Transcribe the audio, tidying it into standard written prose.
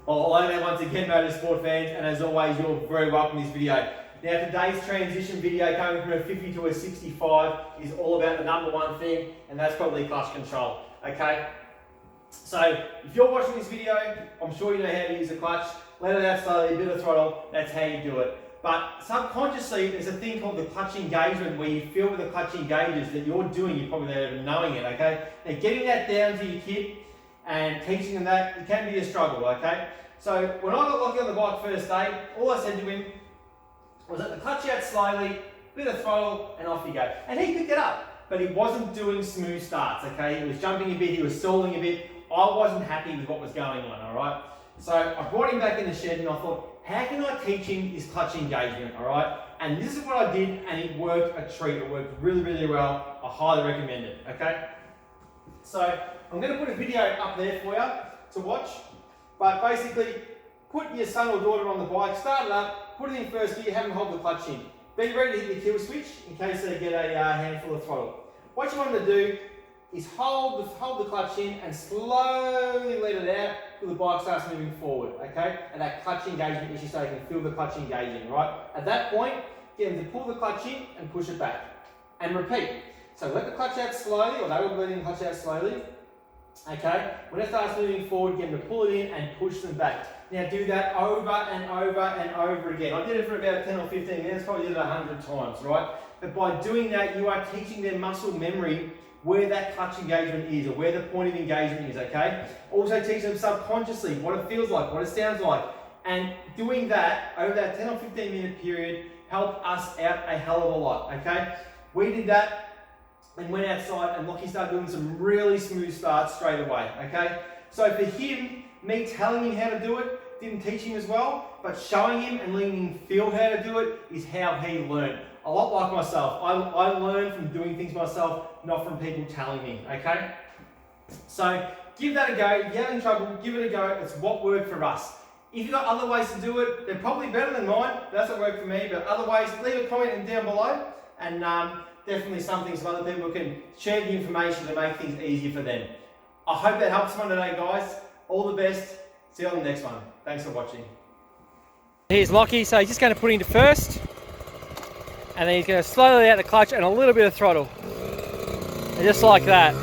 Well, hello there once again, motorsport fans, and as always, you're very welcome to this video. Now, today's transition video coming from a 50 to a 65 is all about the number one thing, and that's probably clutch control, okay? So, if you're watching this video, I'm sure you know how to use the clutch. Let it out slowly, a bit of throttle, that's how you do it. But subconsciously, there's a thing called the clutch engagement where you feel with the clutch engages that you're doing, you're probably not even knowing it, okay? Now, getting that down to your kid and teaching them that, it can be a struggle, okay? So, when I got Lockie on the bike first day, all I said to him was that the clutch out slowly, bit of throttle, and off you go. And he picked it up, but he wasn't doing smooth starts, okay? He was jumping a bit, he was stalling a bit. I wasn't happy with what was going on, all right? So I brought him back in the shed and I thought, how can I teach him this clutch engagement, all right? And this is what I did, and it worked a treat. It worked really, really well. I highly recommend it, okay? So I'm going to put a video up there for you to watch. But basically, put your son or daughter on the bike, start it up, put it in first gear, have them hold the clutch in. Be ready to hit the kill switch in case they get a handful of throttle. What you want them to do is hold the clutch in and slowly let it out till the bike starts moving forward, okay? And that clutch engagement issue, so you can feel the clutch engaging, right? At that point, get them to pull the clutch in and push it back. And repeat. So let the clutch out slowly, or they will be letting the clutch out slowly. Okay, when it starts moving forward, get them to pull it in and push them back. Now do that over and over and over again. I did it for about 10 or 15 minutes, probably did it 100 times, right? But by doing that, you are teaching their muscle memory where that clutch engagement is, or where the point of engagement is, okay? Also teach them subconsciously what it feels like, what it sounds like. And doing that over that 10 or 15 minute period helped us out a hell of a lot, okay? We did that and went outside, and Lockie started doing some really smooth starts straight away, okay? So for him, me telling him how to do it didn't teach him as well, but showing him and letting him feel how to do it is how he learned. A lot like myself. I learned from doing things myself, not from people telling me, okay? So give that a go. If you're having trouble, give it a go. It's what worked for us. If you've got other ways to do it, they're probably better than mine. That's what worked for me, but other ways, leave a comment down below, and definitely something some other people can share the information to make things easier for them. I hope that helps someone today, guys. All the best. See you on the next one. Thanks for watching. Here's Lockie, so he's just going to put into first, and then he's going to slowly out the clutch and a little bit of throttle. And just like that.